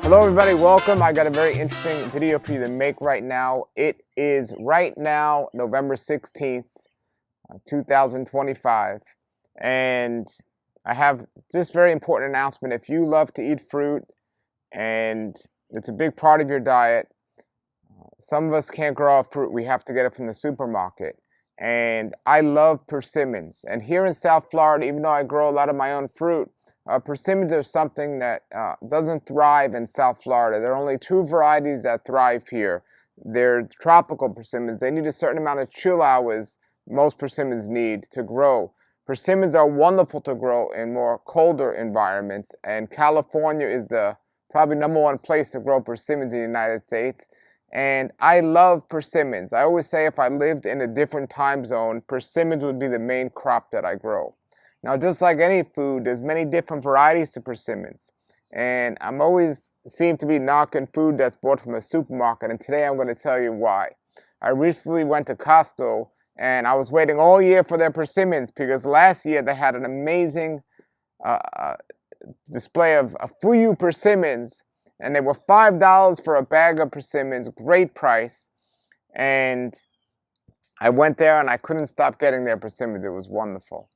Hello everybody, welcome. I got a very interesting video for you to make right now. It is right now November 16th, 2025, and I have this very important announcement. If you love to eat fruit and it's a big part of your diet, some of us can't grow our fruit. We have to get it from the supermarket. And I love persimmons. And here in South Florida, even though I grow a lot of my own fruit, persimmons are something that doesn't thrive in South Florida. There are only two varieties that thrive here. They're tropical persimmons. They need a certain amount of chill hours most persimmons need to grow. Persimmons are wonderful to grow in more colder environments, and California is the probably #1 place to grow persimmons in the United States. And I love persimmons. I always say if I lived in a different time zone, persimmons would be the main crop that I grow. Now, just like any food, there's many different varieties to persimmons. And I'm always seem to be knocking food that's bought from a supermarket, and today I'm going to tell you why. I recently went to Costco, and I was waiting all year for their persimmons because last year they had an amazing display of Fuyu persimmons, and they were $5 for a bag of persimmons, great price. And I went there and I couldn't stop getting their persimmons. It was wonderful.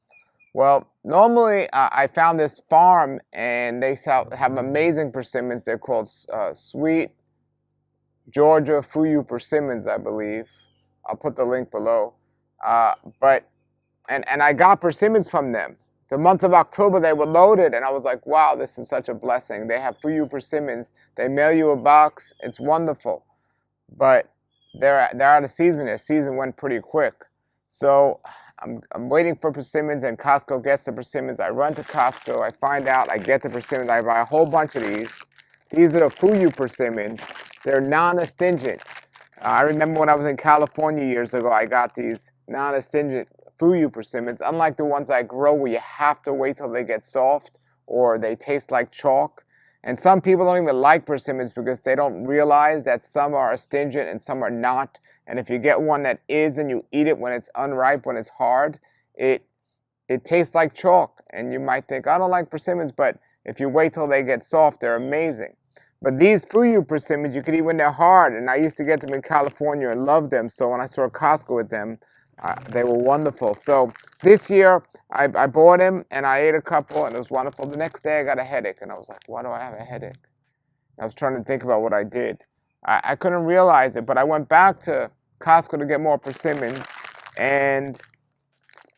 Well, normally I found this farm and they have amazing persimmons. They're called Sweet Georgia Fuyu Persimmons, I believe. I'll put the link below. And I got persimmons from them. The month of October they were loaded, and I was like, wow, this is such a blessing. They have Fuyu persimmons. They mail you a box. It's wonderful. But they're out of season. Their season went pretty quick. So I'm waiting for persimmons, and Costco gets the persimmons. I run to Costco. I find out. I get the persimmons. I buy a whole bunch of these. These are the Fuyu persimmons. They're non-astringent. I remember when I was in California years ago, I got these non-astringent Fuyu persimmons, unlike the ones I grow where you have to wait till they get soft or they taste like chalk. And some people don't even like persimmons because they don't realize that some are astringent and some are not. And if you get one that is and you eat it when it's unripe, when it's hard, it tastes like chalk. And you might think, I don't like persimmons, but if you wait till they get soft, they're amazing. But these Fuyu persimmons, you can eat when they're hard. And I used to get them in California and love them. So when I saw Costco with them, they were wonderful. So this year, I bought them and I ate a couple and it was wonderful. The next day I got a headache and I was like, why do I have a headache? I was trying to think about what I did. I couldn't realize it, but I went back to Costco to get more persimmons. And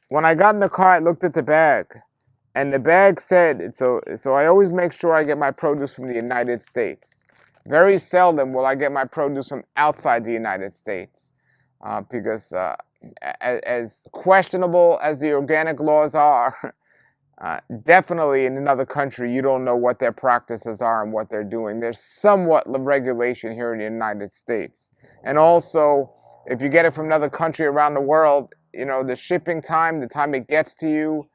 when I got in the car, I looked at the bag. And the bag said, so I always make sure I get my produce from the United States. Very seldom will I get my produce from outside the United States. Because as questionable as the organic laws are, definitely in another country you don't know what their practices are and what they're doing. There's somewhat regulation here in the United States. And also, if you get it from another country around the world, you know, the shipping time, the time it gets to you,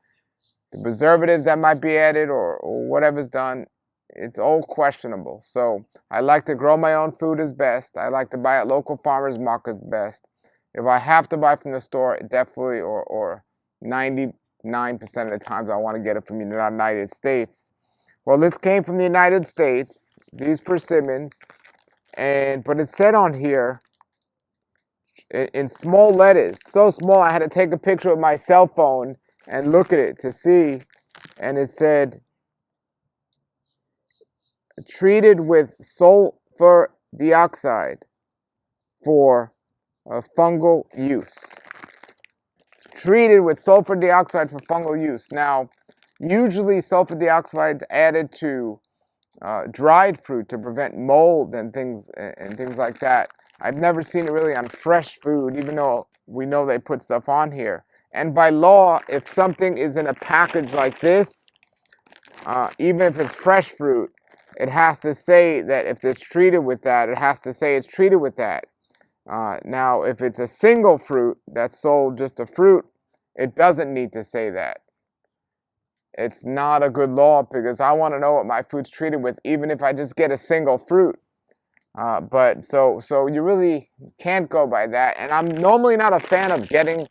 the preservatives that might be added or whatever's done, it's all questionable. So I like to grow my own food is best. I like to buy at local farmers markets best. If I have to buy from the store, definitely, or 99% of the times I want to get it from the United States. Well, this came from the United States, these persimmons, but it said on here in small letters, so small I had to take a picture with my cell phone and look at it to see, and it said, treated with sulfur dioxide for fungal use. Treated with sulfur dioxide for fungal use. Now, usually sulfur dioxide is added to dried fruit to prevent mold and things like that. I've never seen it really on fresh food, even though we know they put stuff on here. And by law, if something is in a package like this, even if it's fresh fruit, it has to say that if it's treated with that, it has to say it's treated with that. Now, if it's a single fruit that's sold just a fruit, it doesn't need to say that. It's not a good law because I want to know what my food's treated with, even if I just get a single fruit. But so you really can't go by that. And I'm normally not a fan of getting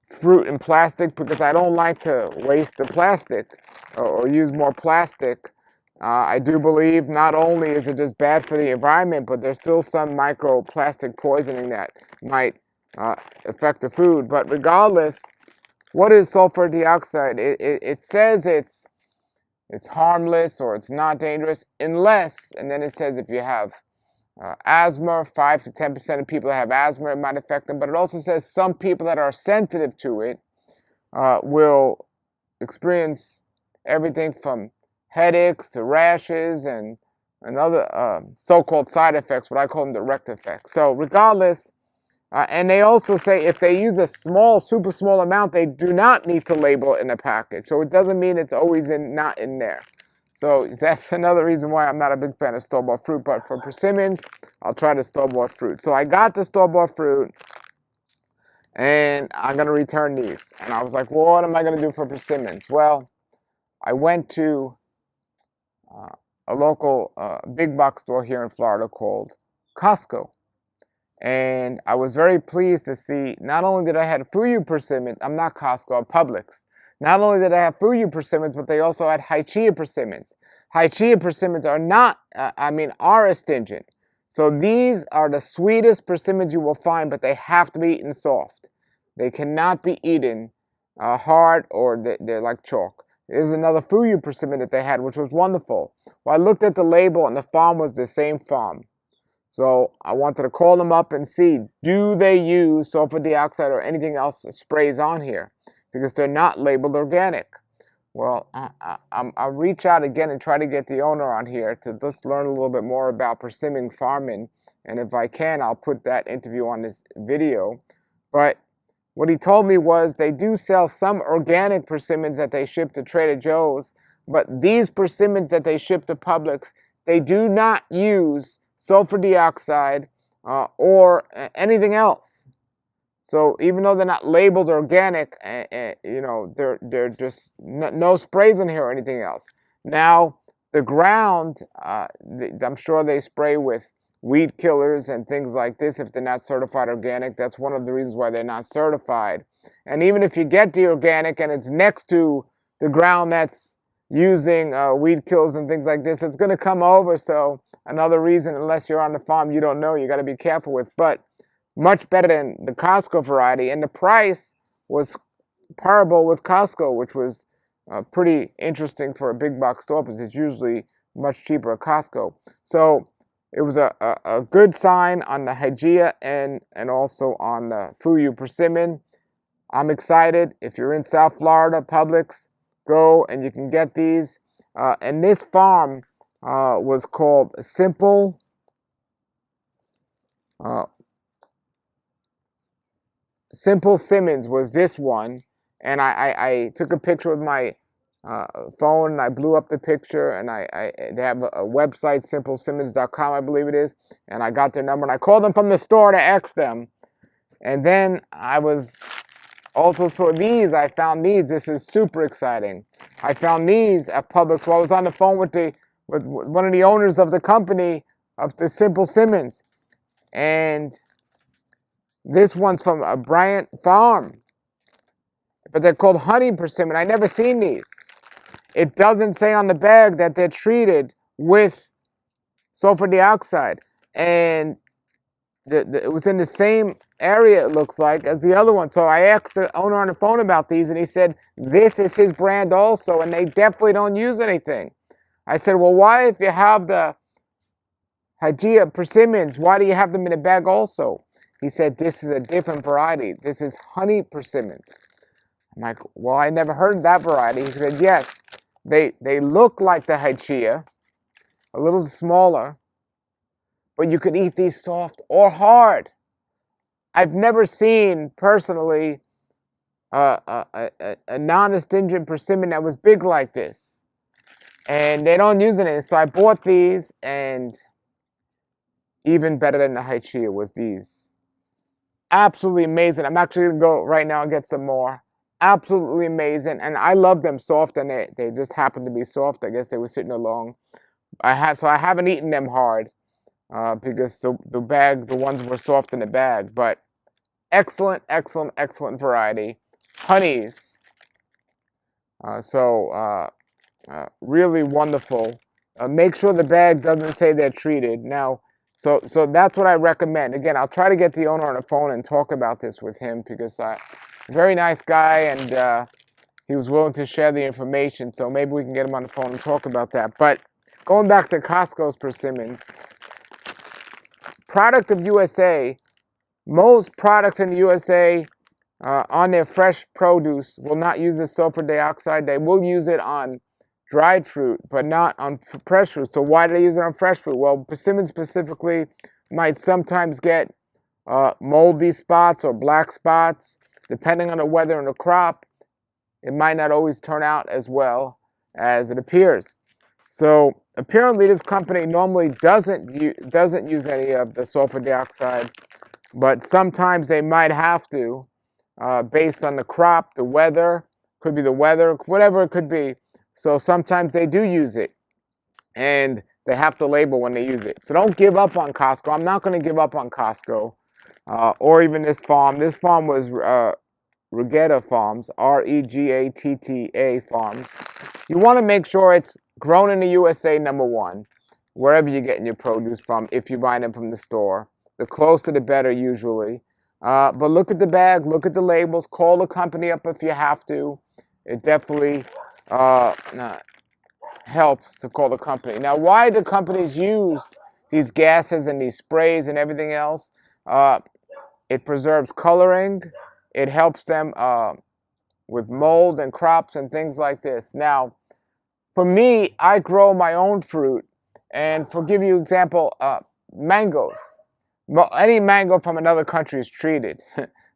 fruit in plastic because I don't like to waste the plastic or use more plastic. I do believe not only is it just bad for the environment, but there's still some microplastic poisoning that might affect the food. But regardless, what is sulfur dioxide? It says it's harmless or it's not dangerous unless, and then it says if you have asthma, 5 to 10% of people that have asthma, it might affect them. But it also says some people that are sensitive to it will experience everything from headaches to rashes and other so-called side effects, what I call them direct effects. So regardless, and they also say if they use a small, super small amount, they do not need to label it in a package. So it doesn't mean it's always not in there. So that's another reason why I'm not a big fan of store-bought fruit. But for persimmons, I'll try the store-bought fruit. So I got the store-bought fruit, and I'm going to return these. And I was like, well, what am I going to do for persimmons? Well, I went to a local big box store here in Florida called Costco. And I was very pleased to see not only did I have Fuyu persimmons, I'm not Costco, Publix. Not only did I have Fuyu persimmons, but they also had Hachiya persimmons. Hachiya persimmons are not, are astringent. So these are the sweetest persimmons you will find, but they have to be eaten soft. They cannot be eaten hard or they're like chalk. There's another Fuyu persimmon that they had, which was wonderful. Well, I looked at the label, and the farm was the same farm. So I wanted to call them up and see, do they use sulfur dioxide or anything else sprays on here? Because they're not labeled organic. Well, I'll reach out again and try to get the owner on here to just learn a little bit more about persimmon farming. And if I can, I'll put that interview on this video. But what he told me was they do sell some organic persimmons that they ship to Trader Joe's. But these persimmons that they ship to Publix, they do not use sulfur dioxide or anything else. So even though they're not labeled organic, they're just no sprays in here or anything else. Now the ground, I'm sure they spray with weed killers and things like this if they're not certified organic. That's one of the reasons why they're not certified. And even if you get the organic and it's next to the ground that's using weed killers and things like this, it's going to come over. So another reason, unless you're on the farm, you don't know, you got to be careful with. But much better than the Costco variety. And the price was comparable with Costco, which was pretty interesting for a big box store because it's usually much cheaper at Costco. So it was a good sign on the Hachiya and also on the Fuyu persimmon. I'm excited. If you're in South Florida, Publix, go and you can get these. And this farm was called Simple Simmons was this one, and I took a picture with my phone, and I blew up the picture, and they have a website, simplesimmons.com, I believe it is, and I got their number, and I called them from the store to ask them, and then I was also saw these. I found these. This is super exciting. I found these at Publix while I was on the phone with one of the owners of the company of the Simple Simmons, and this one's from a Bryant farm, but they're called Honey Persimmon. I never seen these. It doesn't say on the bag that they're treated with sulfur dioxide, and it was in the same area, it looks like, as the other one. So I asked the owner on the phone about these, and he said this is his brand also, and they definitely don't use anything. I said, well, why, if you have the Hachiya persimmons, why do you have them in a bag also? He said, this is a different variety. This is Honey Persimmons. I'm like, well, I never heard of that variety. He said, yes, they look like the Hachiya, a little smaller, but you can eat these soft or hard. I've never seen, personally, a non-astringent persimmon that was big like this. And they don't use it. So I bought these, and even better than the Hachiya was these. Absolutely amazing. I'm actually going to go right now and get some more. Absolutely amazing. And I love them soft, and they just happen to be soft. I guess they were sitting along. So I haven't eaten them hard because the ones were soft in the bag. But excellent, excellent, excellent variety. Honeys. Really wonderful. make sure the bag doesn't say they're treated. Now, so that's what I recommend. Again, I'll try to get the owner on the phone and talk about this with him because very nice guy, and he was willing to share the information. So maybe we can get him on the phone and talk about that. But going back to Costco's Persimmons, product of USA, most products in the USA on their fresh produce will not use the sulfur dioxide. They will use it on dried fruit, but not on fresh fruit. So why do they use it on fresh fruit? Well, persimmons specifically might sometimes get moldy spots or black spots. Depending on the weather and the crop, it might not always turn out as well as it appears. So apparently this company normally doesn't use any of the sulfur dioxide, but sometimes they might have to based on the crop, the weather, could be the weather, whatever it could be. So sometimes they do use it, and they have to label when they use it. So don't give up on Costco. I'm not going to give up on Costco or even this farm. This farm was Regatta Farms, Regatta Farms. You want to make sure it's grown in the USA, number one, wherever you're getting your produce from, if you're buying them from the store. The closer the better, usually. But look at the bag, look at the labels, call the company up if you have to. It definitely helps to call the company. Now, why the companies use these gases and these sprays and everything else? It preserves coloring. It helps them with mold and crops and things like this. Now, for me, I grow my own fruit. And for give you an example, mangoes. Any mango from another country is treated.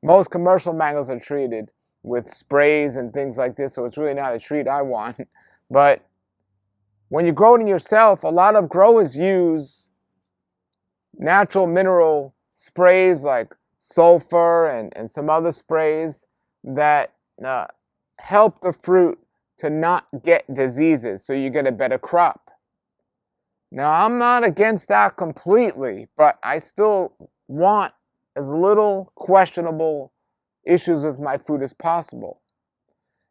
Most commercial mangoes are treated with sprays and things like this, so it's really not a treat I want. But when you grow it yourself, a lot of growers use natural mineral sprays like sulfur and some other sprays that help the fruit to not get diseases, so you get a better crop. Now, I'm not against that completely, but I still want as little questionable issues with my food as possible.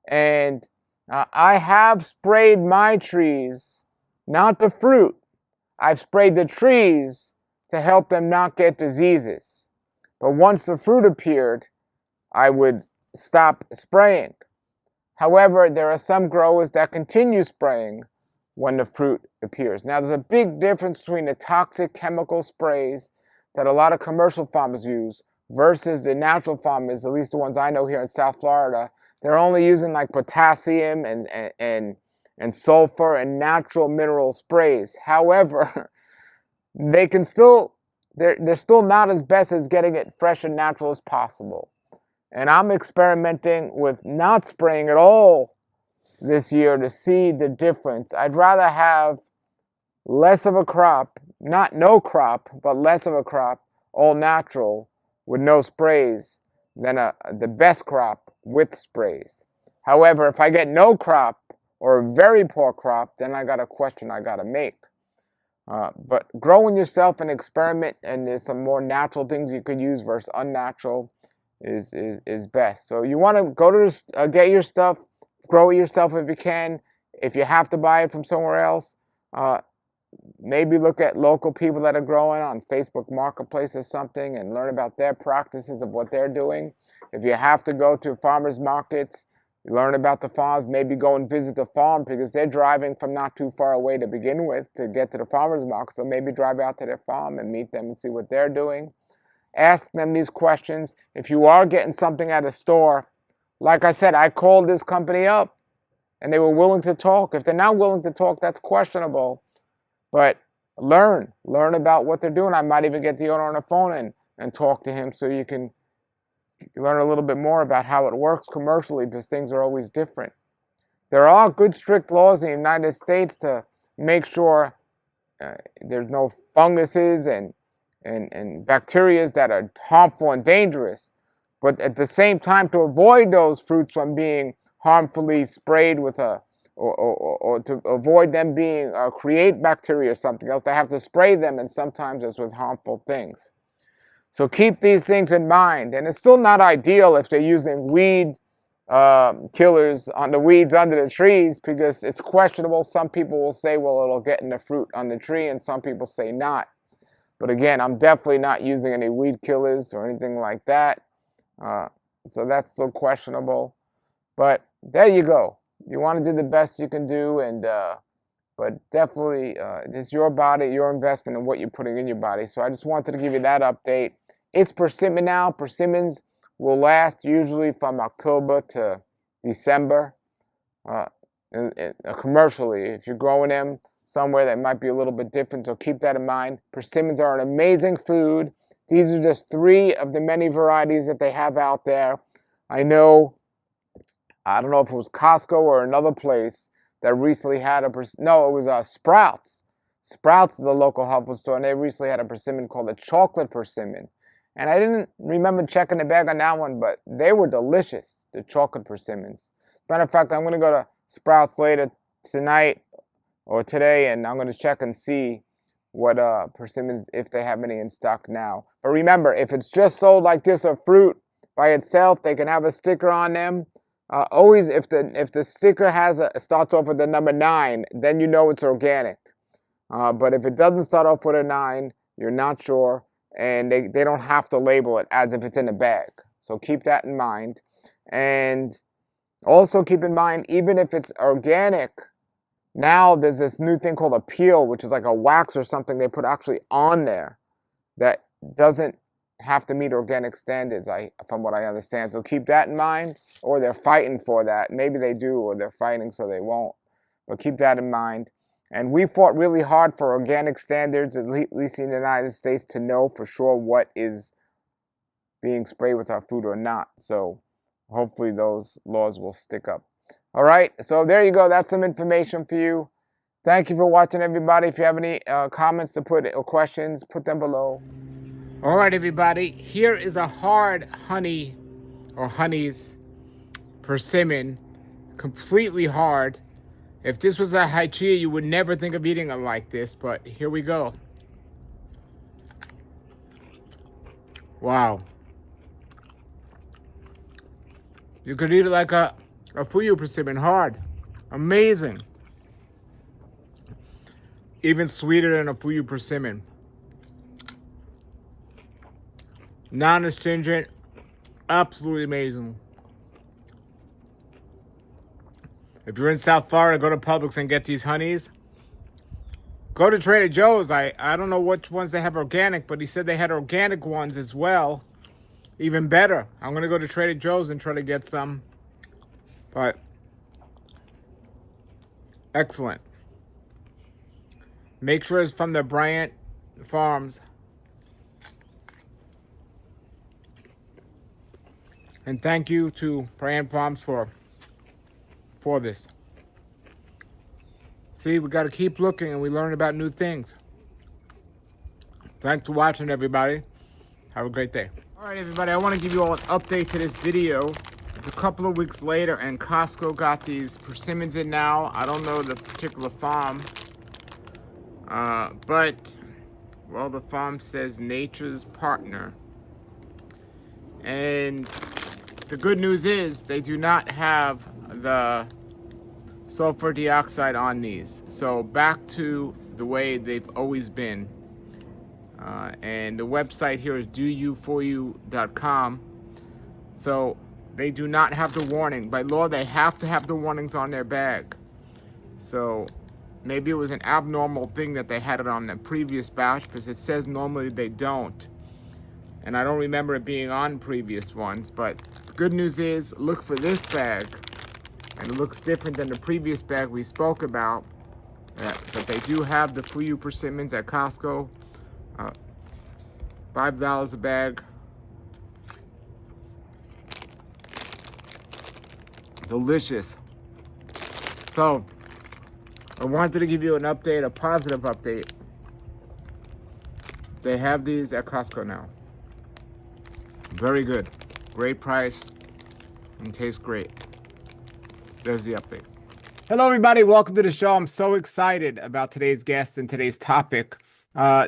And I have sprayed my trees, not the fruit. I've sprayed the trees to help them not get diseases. But once the fruit appeared, I would stop spraying. However, there are some growers that continue spraying when the fruit appears. Now, there's a big difference between the toxic chemical sprays that a lot of commercial farmers use versus the natural farmers, at least the ones I know here in South Florida. They're only using like potassium and sulfur and natural mineral sprays. However, they can still, they're still not as best as getting it fresh and natural as possible. And I'm experimenting with not spraying at all this year to see the difference. I'd rather have less of a crop, not no crop, but less of a crop, all natural, with no sprays, than the best crop with sprays. However, if I get no crop or a very poor crop, then I got a question I got to make. But growing yourself and experiment, and there's some more natural things you could use versus unnatural is best. So you want to go to get your stuff, grow it yourself if you can. If you have to buy it from somewhere else, maybe look at local people that are growing on Facebook Marketplace or something and learn about their practices of what they're doing. If you have to go to farmers markets, learn about the farms, maybe go and visit the farm because they're driving from not too far away to begin with to get to the farmers market. So maybe drive out to their farm and meet them and see what they're doing. Ask them these questions. If you are getting something at a store, like I said, I called this company up and they were willing to talk. If they're not willing to talk, that's questionable. But learn about what they're doing. I might even get the owner on the phone and talk to him so you can learn a little bit more about how it works commercially, because things are always different. There are good strict laws in the United States to make sure there's no funguses and bacteria that are harmful and dangerous. But at the same time, to avoid those fruits from being harmfully sprayed with or to avoid them being create bacteria or something else, they have to spray them, and sometimes it's with harmful things. So keep these things in mind. And it's still not ideal if they're using weed killers on the weeds under the trees because it's questionable. Some people will say, well, it'll get in the fruit on the tree, and some people say not. But again, I'm definitely not using any weed killers or anything like that. So that's still questionable. But there you go. You want to do the best you can do, and but definitely it's your body, your investment, and what you're putting in your body. So I just wanted to give you that update. It's persimmon now. Persimmons will last usually from October to December. Commercially, if you're growing them somewhere that might be a little bit different, so keep that in mind. Persimmons are an amazing food. These are just 3 of the many varieties that they have out there. I know, I don't know if it was Costco or another place that recently had no, it was Sprouts. Sprouts is the local health food store, and they recently had a persimmon called a chocolate persimmon. And I didn't remember checking the bag on that one, but they were delicious, the chocolate persimmons. Matter of fact, I'm going to go to Sprouts later tonight or today, and I'm going to check and see what persimmons, if they have any in stock now. But remember, if it's just sold like this, a fruit by itself, they can have a sticker on them. Always, if the sticker starts off with the number 9, then you know it's organic. But if it doesn't start off with a 9, you're not sure, and they don't have to label it as if it's in a bag. So keep that in mind. And also keep in mind, even if it's organic, now there's this new thing called a peel, which is like a wax or something they put actually on there that doesn't have to meet organic standards, from what I understand. So keep that in mind, or they're fighting for that. Maybe they do, or they're fighting so they won't. But keep that in mind. And we fought really hard for organic standards, at least in the United States, to know for sure what is being sprayed with our food or not. So hopefully those laws will stick up. All right, so there you go. That's some information for you. Thank you for watching, everybody. If you have any comments to put or questions, put them below. All right, everybody. Here is a hard honey or Honey's persimmon, completely hard. If this was a Hachiya, you would never think of eating it like this, but here we go. Wow. You could eat it like a Fuyu persimmon, hard. Amazing. Even sweeter than a Fuyu persimmon. Non-astringent, absolutely amazing. If you're in South Florida, go to Publix and get these honeys. Go to Trader Joe's. I don't know which ones they have organic, but he said they had organic ones as well. Even better. I'm going to go to Trader Joe's and try to get some. But excellent. Make sure it's from the Bryant Farms. And thank you to Brandt Farms for this. See, we got to keep looking, and we learn about new things. Thanks for watching, everybody. Have a great day. All right, everybody, I want to give you all an update to this video. It's a couple of weeks later, and Costco got these persimmons in now. I don't know the particular farm, but, well, the farm says Nature's Partner. And the good news is they do not have the sulfur dioxide on these. So back to the way they've always been. And the website here is doyouforyou.com. So they do not have the warning. By law, they have to have the warnings on their bag. So maybe it was an abnormal thing that they had it on the previous batch, because it says normally they don't. And I don't remember it being on previous ones, but the good news is, look for this bag. And it looks different than the previous bag we spoke about. But they do have the Fuyu persimmons at Costco. $5 a bag. Delicious. So, I wanted to give you an update, a positive update. They have these at Costco now. Very good. Great price and tastes great. There's the update. Hello, everybody. Welcome to the show. I'm so excited about today's guest and today's topic.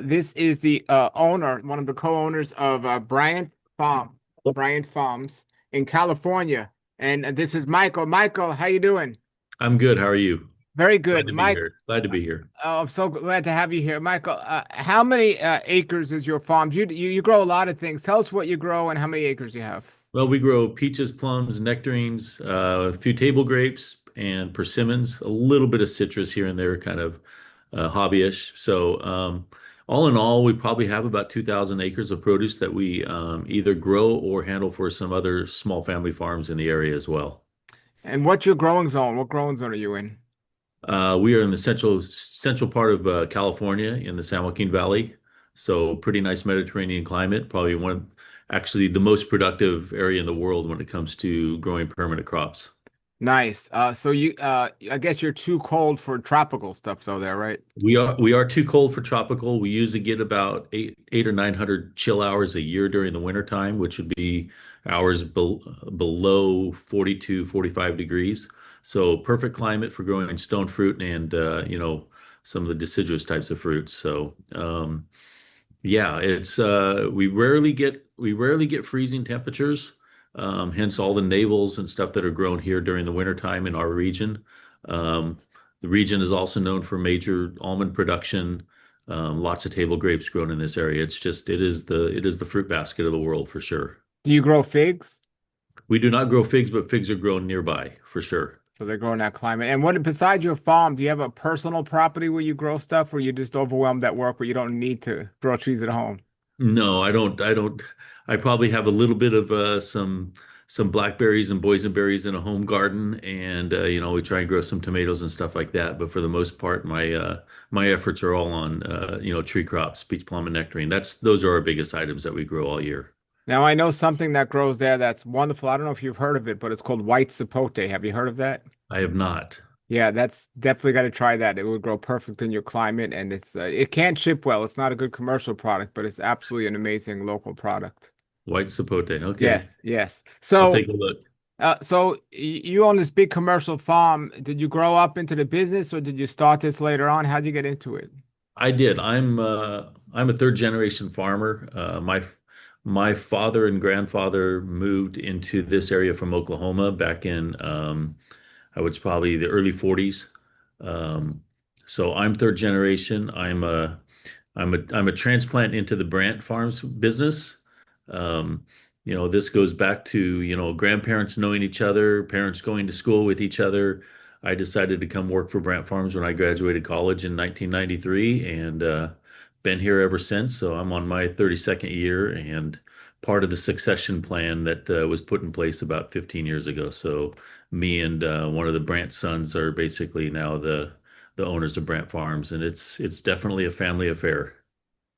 This is the owner, one of the co-owners of Bryant Farms in California. And this is Michael. Michael, how you doing? I'm good. How are you? Very Glad good. to be Mike, here. Glad to be here. oh, I'm so glad to have you here. Michael, how many acres is your farm? You grow a lot of things. Tell us what you grow and how many acres you have. Well, we grow peaches, plums, nectarines, a few table grapes, and persimmons, a little bit of citrus here and there, kind of hobbyish. All in all, we probably have about 2,000 acres of produce that we either grow or handle for some other small family farms in the area as well. And what's your growing zone? What growing zone are you in? We are in the central part of California in the San Joaquin Valley, so pretty nice Mediterranean climate. Probably actually the most productive area in the world when it comes to growing permanent crops. Nice. I guess you're too cold for tropical stuff, though, there, right? We are too cold for tropical. We usually get about eight or 900 chill hours a year during the winter time, which would be hours below 42, 45 degrees. So perfect climate for growing stone fruit and some of the deciduous types of fruits. Yeah, it's we rarely get freezing temperatures. Hence all the navels and stuff that are grown here during the winter time in our region. Um, the region is also known for major almond production. Lots of table grapes grown in this area. It is the fruit basket of the world for sure. Do you grow figs? We do not grow figs, but figs are grown nearby for sure. So they're growing that climate. And what besides your farm, do you have a personal property where you grow stuff, or you just overwhelmed at work where you don't need to grow trees at home? No, I don't. I don't. I probably have a little bit of some blackberries and boysenberries in a home garden, and we try and grow some tomatoes and stuff like that. But for the most part, my efforts are all on tree crops, peach, plum, and nectarine. Those are our biggest items that we grow all year. Now I know something that grows there that's wonderful. I don't know if you've heard of it, but it's called white sapote. Have you heard of that? I have not. Yeah, that's definitely got to try that. It would grow perfect in your climate, and it can't ship well. It's not a good commercial product, but it's absolutely an amazing local product. White sapote. Okay, Yes, yes. I'll So, take a look. you own this big commercial farm. Did you grow up into the business, or did you start this later on? How'd you get into it? I did. I'm a third generation farmer. My father and grandfather moved into this area from Oklahoma back in I was probably the early 40s. Um, so I'm third generation. I'm a transplant into the Brandt Farms business. Um, this goes back to, grandparents knowing each other, parents going to school with each other. I decided to come work for Brandt Farms when I graduated college in 1993 and been here ever since. So I'm on my 32nd year and part of the succession plan that was put in place about 15 years ago. So me and one of the Brandt sons are basically now the owners of Brandt Farms, and it's definitely a family affair.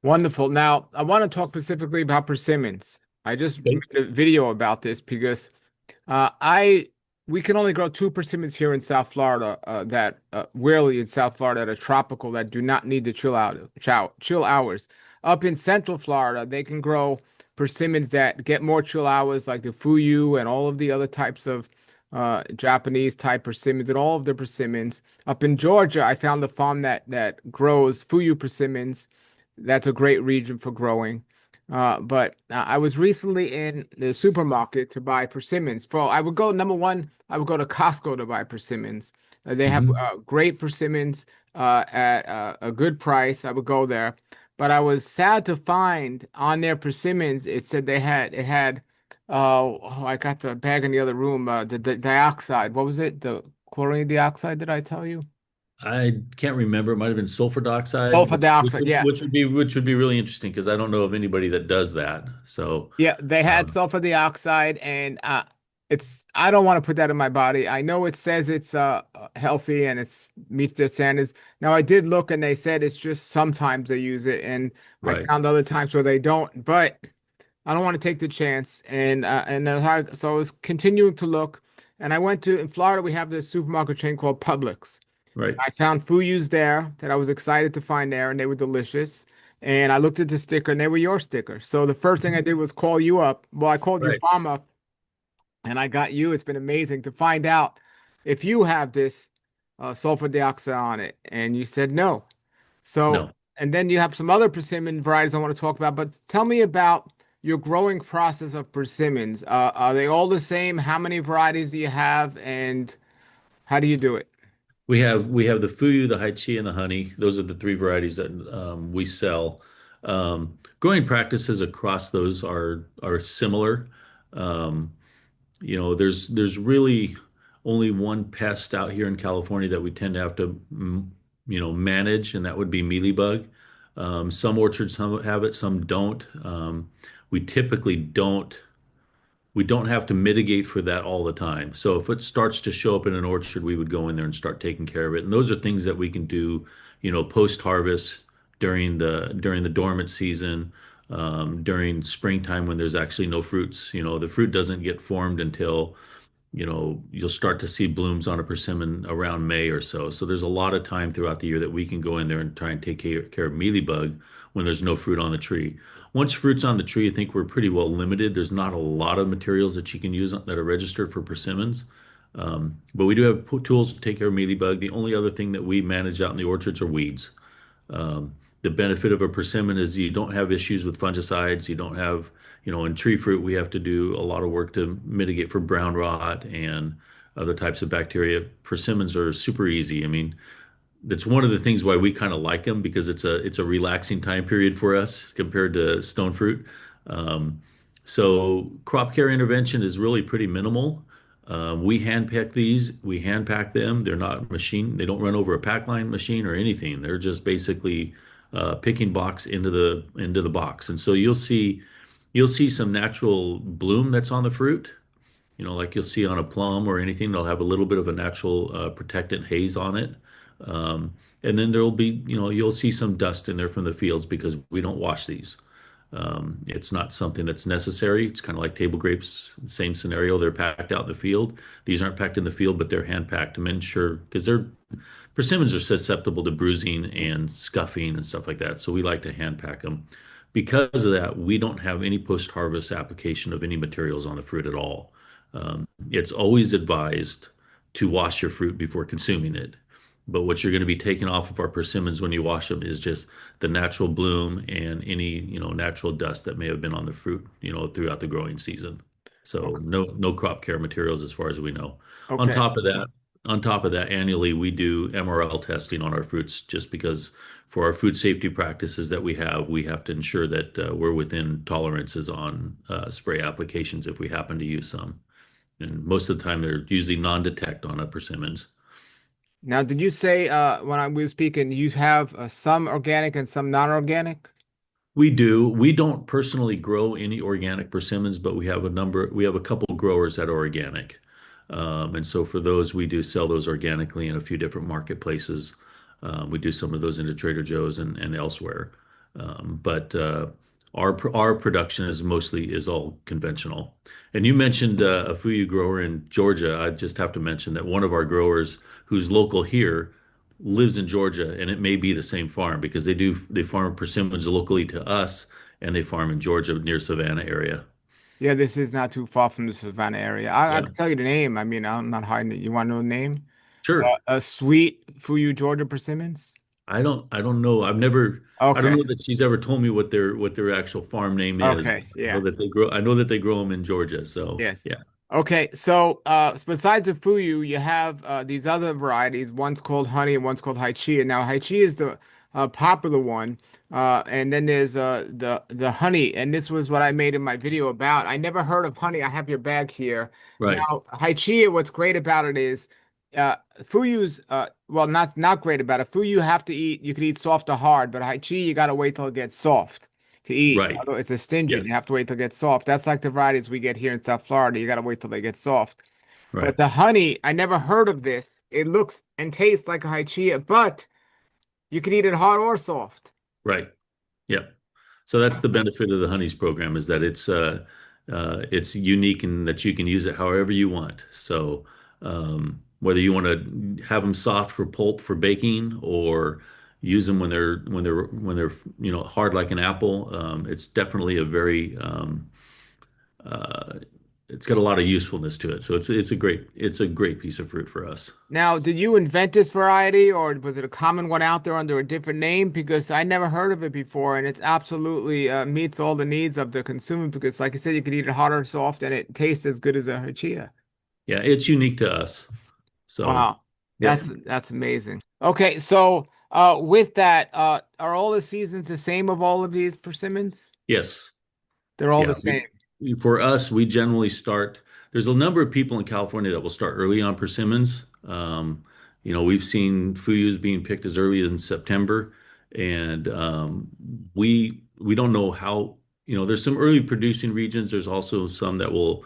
Wonderful. Now, I want to talk specifically about persimmons. I just made Okay. a video about this because I we can only grow two persimmons here in South Florida that rarely in South Florida that are tropical that do not need the chill hours. Up in Central Florida, they can grow persimmons that get more chill hours, like the Fuyu and all of the other types of Japanese type persimmons and all of the persimmons. Up in Georgia, I found a farm that grows Fuyu persimmons. That's a great region for growing. But I was recently in the supermarket to buy persimmons. I would go, number one, I would go to Costco to buy persimmons. They have Hmm. great persimmons at a good price. I would go there. But I was sad to find on their persimmons, it said it had, I got the bag in the other room, the dioxide. What was it? The chlorine dioxide, did I tell you? I can't remember. It might have been sulfur dioxide, Sulfur which which dioxide, would, yeah. which would be which would be really interesting because I don't know of anybody that does that. Yeah, they had Um, sulfur dioxide, and I don't want to put that in my body. I know it says it's healthy and it's meets their standards. Now I did look and they said it's just sometimes they use it, and I right, found other times where they don't, but I don't want to take the chance. So I was continuing to look, and I went to in Florida we have this supermarket chain called Publix. right, I found Fuyus there that I was excited to find there, and they were delicious. And I looked at the sticker, and they were your sticker. So the first thing I did was call you up. Well, I called your right. farm up, and I got you. It's been amazing to find out if you have this sulfur dioxide on it. And you said no. So, No. and then you have some other persimmon varieties I want to talk about. But tell me about your growing process of persimmons. Are they all the same? How many varieties do you have, and how do you do it? We have the Fuyu, the Hachiya, and the Honey. Those are the three varieties that we sell. Growing practices across those are similar. Um, there's really only one pest out here in California that we tend to have to manage, and that would be mealybug. Some orchards have it, some don't. We typically don't have to mitigate for that all the time. So if it starts to show up in an orchard, we would go in there and start taking care of it. And those are things that we can do, post-harvest during the dormant season, during springtime when there's actually no fruits. The fruit doesn't get formed until you'll start to see blooms on a persimmon around May or so. So there's a lot of time throughout the year that we can go in there and try and take care of mealybug when there's no fruit on the tree. Once fruit's on the tree, I think we're pretty well limited. There's not a lot of materials that you can use that are registered for persimmons. But we do have tools to take care of mealybug. The only other thing that we manage out in the orchards are weeds. The benefit of a persimmon is you don't have issues with fungicides. You don't have, in tree fruit, we have to do a lot of work to mitigate for brown rot and other types of bacteria. Persimmons are super easy. I mean, that's one of the things why we kind of like them because it's a relaxing time period for us compared to stone fruit. Um, so crop care intervention is really pretty minimal. We hand pick these, we hand pack them. They're not machine, they don't run over a pack line machine or anything. They're just basically picking box into the box. And so you'll see some natural bloom that's on the fruit. Like you'll see on a plum or anything, they'll have a little bit of a natural protectant haze on it. And then there'll be, you'll see some dust in there from the fields because we don't wash these. It's not something that's necessary. It's kind of like table grapes, same scenario. They're packed out in the field. These aren't packed in the field, but they're hand packed to ensure because persimmons are susceptible to bruising and scuffing and stuff like that. So we like to hand pack them. Because of that, we don't have any post-harvest application of any materials on the fruit at all. It's always advised to wash your fruit before consuming it. But what you're going to be taking off of our persimmons when you wash them is just the natural bloom and any, natural dust that may have been on the fruit, throughout the growing season. So Okay. no crop care materials as far as we know. On Okay. top of that, on top of that, annually we do MRL testing on our fruits just because for our food safety practices that we have to ensure that we're within tolerances on spray applications if we happen to use some. And most of the time they're usually non-detect on a persimmons. Now, did you say we were speaking, you have some organic and some non-organic? We do. We don't personally grow any organic persimmons, but we have a couple growers that are organic. And so for those, we do sell those organically in a few different marketplaces. We do some of those into Trader Joe's and elsewhere. But our production is all conventional. And you mentioned a Fuyu grower in Georgia. I just have to mention that one of our growers who's local here lives in Georgia, and it may be the same farm because they farm persimmons locally to us, and they farm in Georgia near Savannah area. Yeah, this is not too far from the Savannah area. I Yeah, can tell you the name. I mean, I'm not hiding it. You want to know the name? sure. A sweet Fuyu, Georgia persimmons. I don't know. I don't Okay. know that she's ever told me what their actual farm name is. Okay. Yeah. I know that they grow them in Georgia. So Yes. yeah, Okay. Besides the Fuyu, you have these other varieties. One's called Honey and one's called Hachiya. Now, Hachiya is the popular one. And then there's the Honey. And this was what I made in my video about. I never heard of Honey. I have your bag here. right, Now, Hachiya, what's great about it is Fuyu's well, not great about it. Fuyu you have to eat. You can eat soft or hard, but Hachiya you got to wait till it gets soft to eat. right, Although it's yeah, astringent, you have to wait till it gets soft. That's like the varieties we get here in South Florida. You got to wait till they get soft. But right, the honey, I never heard of this. It looks and tastes like a Hachiya, but you can eat it hard or soft. right, yeah. So that's the benefit of the Honeys program is that it's unique in that you can use it however you want. So whether you want to have them soft for pulp for baking or use them when they're hard like an apple, it's definitely a very it's got a lot of usefulness to it. So it's a great piece of fruit for us. Now, did you invent this variety, or was it a common one out there under a different name? Because I never heard of it before, and it's absolutely meets all the needs of the consumer. Because, like I said, you could eat it hot or soft, and it tastes as good as a Hachiya. Yeah, it's unique to us. So, Wow, yep. that's amazing. Okay, so with that, are all the seasons the same of all of these persimmons? Yes. They're all the Yeah. same. For us, we generally start. There's a number of people in California that will start early on persimmons. We've seen Fuyus being picked as early as in September, and we don't know how. There's some early producing regions. There's also some that will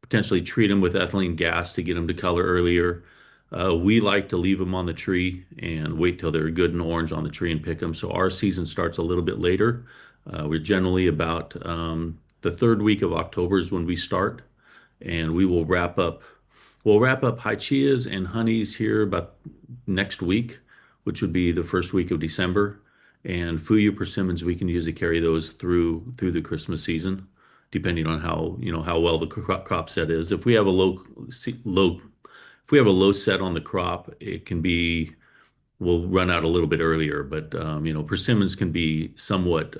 potentially treat them with ethylene gas to get them to color earlier. We like to leave them on the tree and wait till they're good and orange on the tree and pick them. So our season starts a little bit later. We're generally about the third week of October is when we start, and we will wrap up. We'll wrap up Hachiyas and honeys here about next week, which would be the first week of December. And Fuyu persimmons, we can usually carry those through the Christmas season, depending on how well the crop set is. If we have a low set on the crop, it can be we'll run out a little bit earlier. But persimmons can be somewhat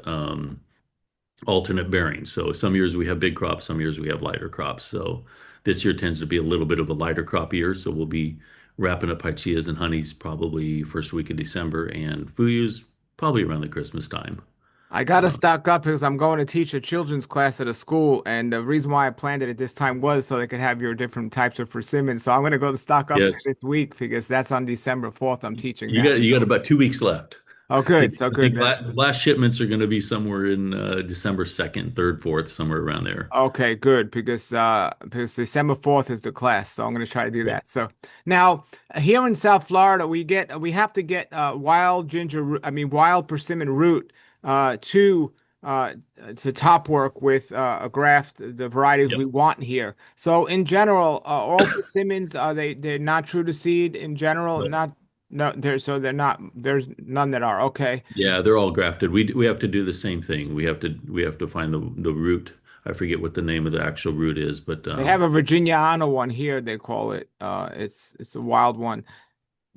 alternate bearing. So some years we have big crops, some years we have lighter crops. So this year tends to be a little bit of a lighter crop year. So we'll be wrapping up Hachiyas and honeys probably first week of December, and Fuyus probably around the Christmas time. I gotta Uh, stock up because I'm going to teach a children's class at a school, and the reason why I planned it at this time was so they could have your different types of persimmons. So I'm gonna go to stock up there yes, this week because that's on December 4th. I'm teaching you that. got you got So, about 2 weeks left. oh, I think good. So I good. think That's last shipments are going to be somewhere in December 2nd, 3rd, 4th, somewhere around there. okay. Good because December 4th is the class, so I'm gonna try to do Yep. that. So now here in South Florida, we have to get wild ginger. I mean wild persimmon root uh, to uh, to top work with a graft the varieties Yep. we want here. So in general, all persimmons they're not true to seed in general. No. Not no, they're not. There's none that are okay. Yeah, they're all grafted. We have to do the same thing. We have to find the root. I forget what the name of the actual root is, but They have a Virginiana one here. They call it. It's a wild one.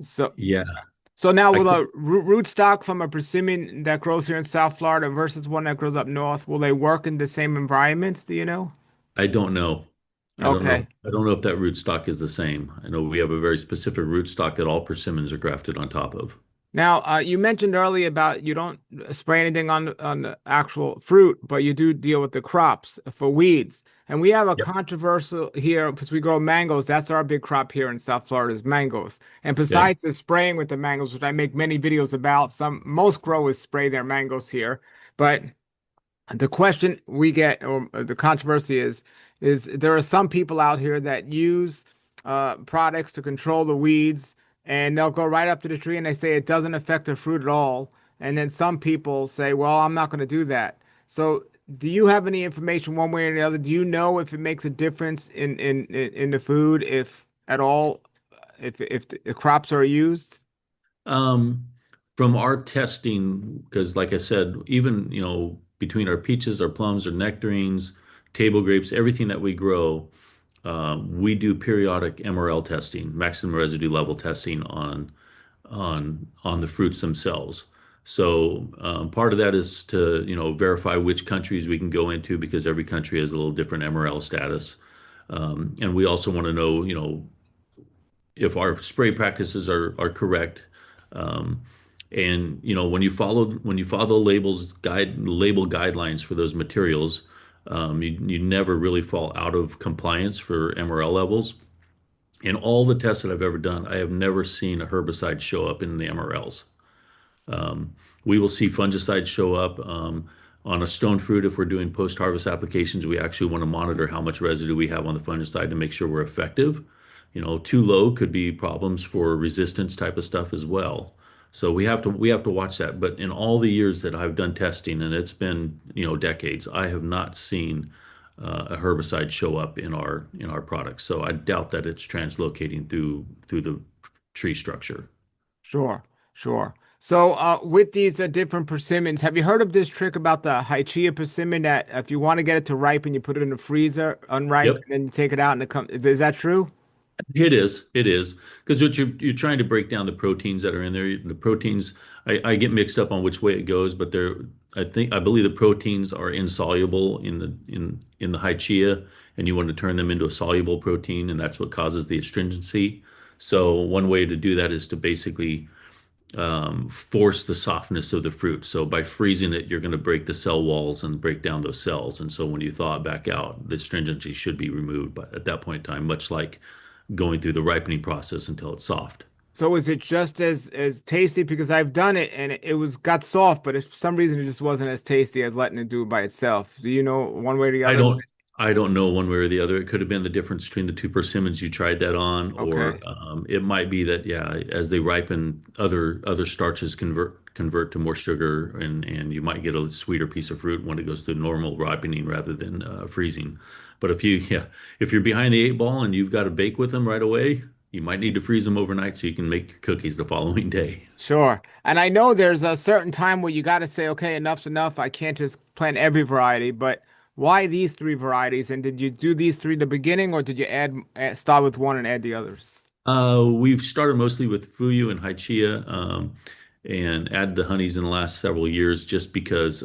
So yeah, so now I will could, a root stock from a persimmon that grows here in South Florida versus one that grows up north, will they work in the same environments? Do you know? I don't know. I don't know. Okay. I don't know if that rootstock is the same. I know we have a very specific rootstock that all persimmons are grafted on top of. Now, you mentioned earlier about you don't spray anything on the actual fruit, but you do deal with the crops for weeds. And we have a Yep. controversial here because we grow mangoes. That's our big crop here in South Florida is mangoes. And Okay. besides the spraying with the mangoes, which I make many videos about, most growers spray their mangoes here. But the question we get, or the controversy is there are some people out here that use products to control the weeds, and they'll go right up to the tree and they say it doesn't affect the fruit at all. And then some people say, well, I'm not going to do that. So, do you have any information one way or the other? Do you know if it makes a difference in the food, if at all, if the crops are used? Um, from our testing, because like I said, even between our peaches, our plums, our nectarines, table grapes, everything that we grow, we do periodic MRL testing, maximum residue level testing on the fruits themselves. So part of that is to verify which countries we can go into because every country has a little different MRL status, and we also want to know if our spray practices are correct. Um, and when you follow the label guidelines for those materials, you never really fall out of compliance for MRL levels. In all the tests that I've ever done, I have never seen a herbicide show up in the MRLs. Um, we will see fungicides show up on a stone fruit. If we're doing post-harvest applications, we actually want to monitor how much residue we have on the fungicide to make sure we're effective. Too low could be problems for resistance type of stuff as well. So we have to watch that. But in all the years that I've done testing, and it's been decades, I have not seen a herbicide show up in our products. So I doubt that it's translocating through the tree structure. Sure, sure. So, with these different persimmons, have you heard of this trick about the Hachiya persimmon that if you want to get it to ripen, you put it in the freezer, unripe, Yep. and then you take it out and it comes. Is that true? It is. It is. Because what you're trying to break down the proteins that are in there. The proteins, I get mixed up on which way it goes, but I believe the proteins are insoluble in the Hachiya, and you want to turn them into a soluble protein, and that's what causes the astringency. So one way to do that is to basically force the softness of the fruit. So by freezing it, you're going to break the cell walls and break down those cells. And so when you thaw it back out, the astringency should be removed. But at that point in time, much like going through the ripening process until it's soft. So is it just as tasty? Because I've done it and it was got soft, but if for some reason it just wasn't as tasty as letting it do it by itself. Do you know one way or the I other? don't I don't know one way or the other. It could have been the difference between the two persimmons you tried that on, or Okay, it might be that yeah, as they ripen, other starches convert to more sugar, and you might get a sweeter piece of fruit when it goes through normal ripening rather than freezing. But if you're behind the eight ball and you've got to bake with them right away, you might need to freeze them overnight so you can make your cookies the following day. sure. And I know there's a certain time where you got to say, okay, enough's enough. I can't just plant every variety, but why these three varieties? And did you do these three at the beginning, or did you start with one and add the others? We've started mostly with Fuyu and Hachiya, and added the honeys in the last several years just because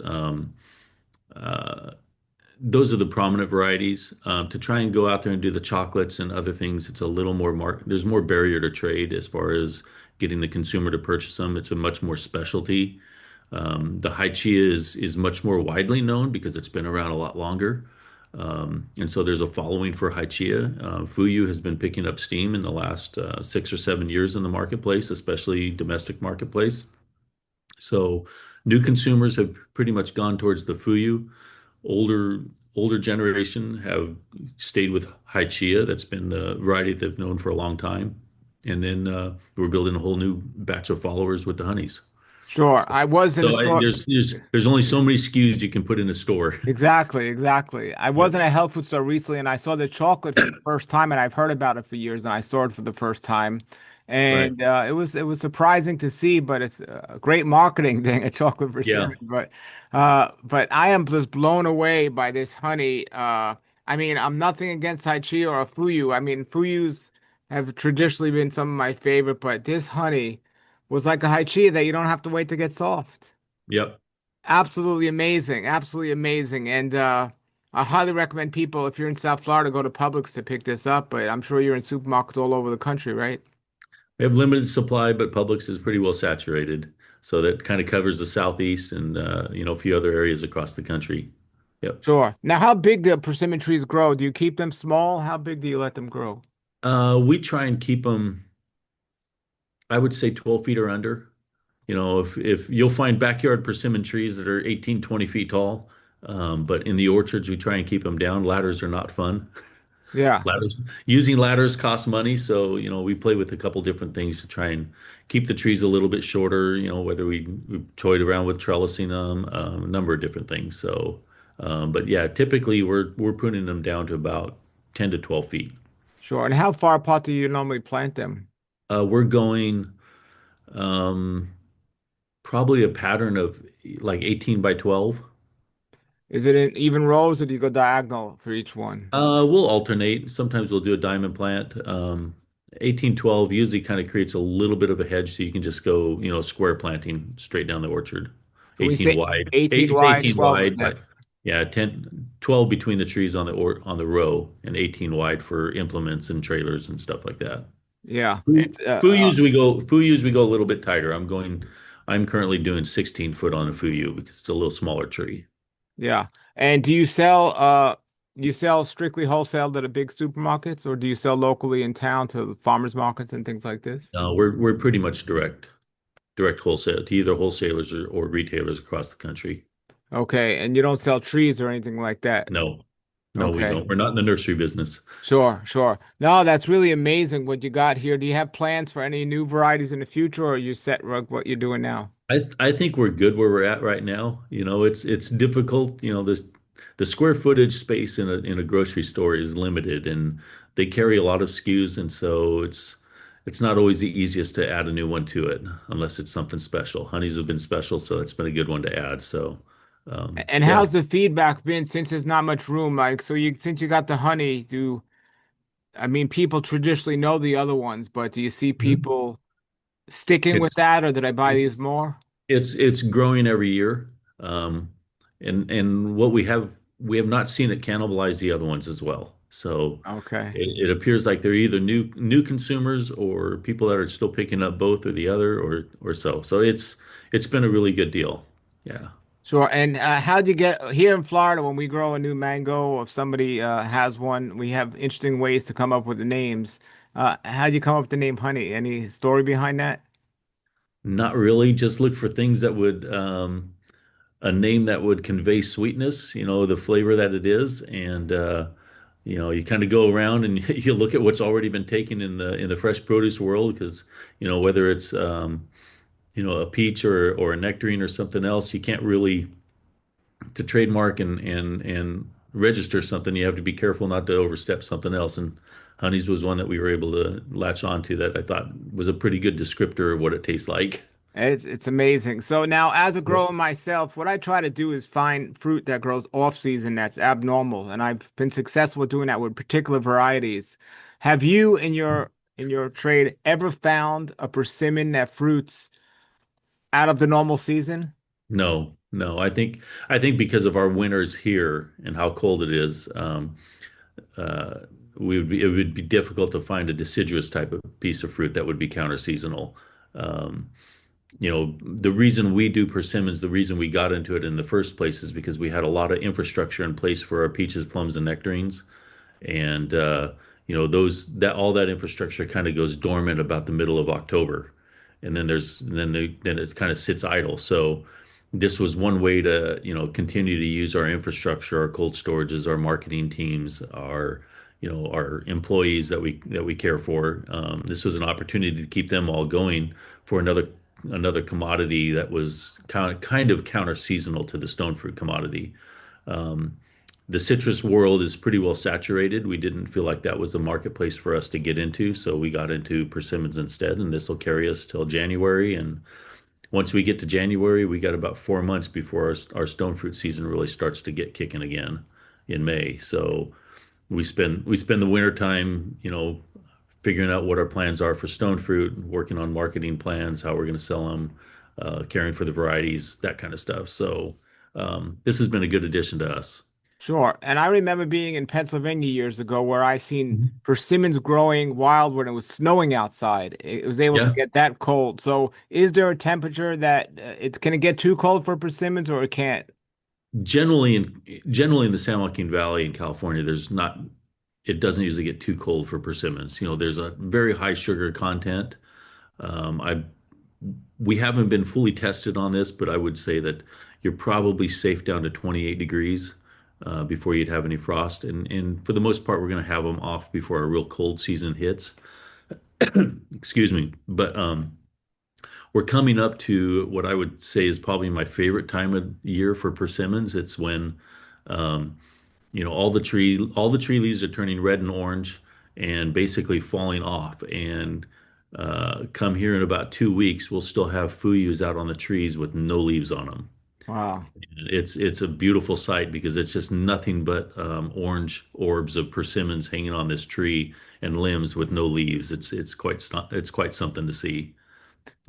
uh, those are the prominent varieties. To try and go out there and do the chocolates and other things, it's a little more there's more barrier to trade as far as getting the consumer to purchase them. It's a much more specialty. The Hachiya is much more widely known because it's been around a lot longer. And so there's a following for Hachiya. Fuyu has been picking up steam in the last 6 or 7 years in the marketplace, especially domestic marketplace. So new consumers have pretty much gone towards the Fuyu. Older older generation have stayed with Hachiya. That's been the variety they've known for a long time. And then we're building a whole new batch of followers with the honeys. Sure. So, I was in a store. there's only so many SKUs you can put in a store. Exactly, exactly. I was Yep. in a health food store recently and I saw the chocolate for the first time, and I've heard about it for years, and I saw it for the first time. Right. And it was surprising to see, but it's a great marketing thing, a chocolate Yeah. persimmon. But I am just blown away by this honey. I mean, I'm nothing against Hachiya or Fuyu. I mean, Fuyus have traditionally been some of my favorite, but this honey was like a Hachiya that you don't have to wait to get soft. Yep. Absolutely amazing. Absolutely amazing. And I highly recommend people, if you're in South Florida, go to Publix to pick this up. But I'm sure you're in supermarkets all over the country, right? We have limited supply, but Publix is pretty well saturated. So that kind of covers the southeast and a few other areas across the country. Yep. Sure. Now, how big do persimmon trees grow? Do you keep them small? How big do you let them grow? We try and keep them, I would say 12 feet or under. If you'll find backyard persimmon trees that are 18, 20 feet tall, but in the orchards, we try and keep them down. Ladders are not fun. Yeah, Using ladders costs money, so we play with a couple different things to try and keep the trees a little bit shorter. Whether we toyed around with trellising them, a number of different things. So, but yeah, typically we're putting them down to about 10 to 12 feet. sure. And how far apart do you normally plant them? We're going um, probably a pattern of like 18 by 12. Is it in even rows or do you go diagonal for each one? We'll alternate. Sometimes we'll do a diamond plant. 1812 usually kind of creates a little bit of a hedge so you can just go, square planting straight down the orchard. So we 18 say wide. 18 It's wide, 18 12 in wide, but depth. yeah, 12 between the trees on the row and 18 wide for implements and trailers and stuff like that. Yeah, Fu it's Fuyus we go a little bit tighter. I'm currently doing 16 foot on a Fuyu because it's a little smaller tree. yeah. And do you sell strictly wholesale to the big supermarkets, or do you sell locally in town to farmers markets and things like this? We're pretty much direct wholesale to either wholesalers or retailers across the country. Okay, and you don't sell trees or anything like that. No, no, we Okay. don't. We're not in the nursery business. Sure, sure. No, that's really amazing what you got here. Do you have plans for any new varieties in the future, or are you set with what you're doing now? I think we're good where we're at right now. It's difficult. The square footage space in a grocery store is limited, and they carry a lot of SKUs, and so it's not always the easiest to add a new one to it unless it's something special. Honeys have been special, so it's been a good one to add. So, And yeah. how's the feedback been since there's not much room? Like, so you since you got the honey, do I mean people traditionally know the other ones, but do you see Mhm. people sticking with It's that, or did I buy these it's more? it's growing every year. Um, and what we have not seen it cannibalize the other ones as well. So Okay. it appears like they're either new consumers or people that are still picking up both or the other or so. So it's been a really good deal. Yeah. Sure. And how'd you get here in Florida when we grow a new mango or if somebody has one, we have interesting ways to come up with the names. How'd you come up with the name Honey? Any story behind that? Not really. Just look for things that would a name that would convey sweetness, the flavor that it is, and you kind of go around and you look at what's already been taken in the fresh produce world because whether it's a peach or a nectarine or something else, you can't really to trademark and register something. You have to be careful not to overstep something else. And Honey's was one that we were able to latch onto that I thought was a pretty good descriptor of what it tastes like. It's amazing. So now, as a Yep. grower myself, what I try to do is find fruit that grows off season that's abnormal, and I've been successful doing that with particular varieties. Have you in your trade ever found a persimmon that fruits out of the normal season? No, no. I think because of our winters here and how cold it is, uh, it would be difficult to find a deciduous type of piece of fruit that would be counter seasonal. Um, the reason we do persimmons, the reason we got into it in the first place is because we had a lot of infrastructure in place for our peaches, plums, and nectarines, and those that all that infrastructure kind of goes dormant about the middle of October, and then it kind of sits idle. So this was one way to continue to use our infrastructure, our cold storages, our marketing teams, our employees that we care for. This was an opportunity to keep them all going for another commodity that was kind of counter seasonal to the stone fruit commodity. Um, the citrus world is pretty well saturated. We didn't feel like that was a marketplace for us to get into, so we got into persimmons instead, and this will carry us till January. And once we get to January, we got about 4 months before our stone fruit season really starts to get kicking again in May. So we spend the winter time, figuring out what our plans are for stone fruit, working on marketing plans, how we're going to sell them, caring for the varieties, that kind of stuff. So this has been a good addition to us. Sure. And I remember being in Pennsylvania years ago where I seen Mhm. persimmons growing wild when it was snowing outside. It was able to Yeah, get that cold. So is there a temperature that it can it get too cold for persimmons or it can't? generally in the San Joaquin Valley in California, it doesn't usually get too cold for persimmons. There's a very high sugar content. I We haven't been fully tested on this, but I would say that you're probably safe down to 28 degrees before you'd have any frost. And for the most part, we're going to have them off before a real cold season hits. Excuse me. But we're coming up to what I would say is probably my favorite time of year for persimmons. It's when um, all the tree leaves are turning red and orange and basically falling off. And come here in about 2 weeks, we'll still have fuyus out on the trees with no leaves on them. Wow. And it's a beautiful sight because it's just nothing but orange orbs of persimmons hanging on this tree and limbs with no leaves. It's quite something to see.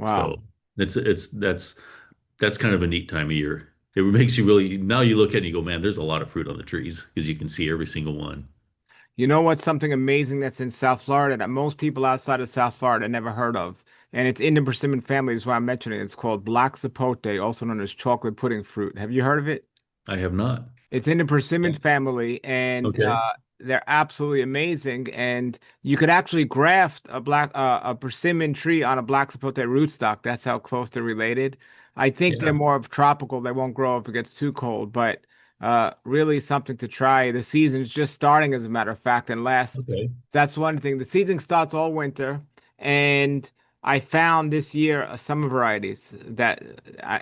So Wow. that's kind of a neat time of year. It makes you really now you look at it and you go, man, there's a lot of fruit on the trees because you can see every single one. You know what's something amazing that's in South Florida that most people outside of South Florida never heard of? And it's in the persimmon family, is why I'm mentioning it. It's called black sapote, also known as chocolate pudding fruit. Have you heard of it? I have not. It's in the persimmon family, and Okay. they're absolutely amazing. And you could actually graft a persimmon tree on a black sapote rootstock. That's how close they're related. I think they're Yeah. more of tropical. They won't grow if it gets too cold, but really something to try. The season's just starting, as a matter of fact, and last. Okay. That's one thing. The season starts all winter, and I found this year summer varieties that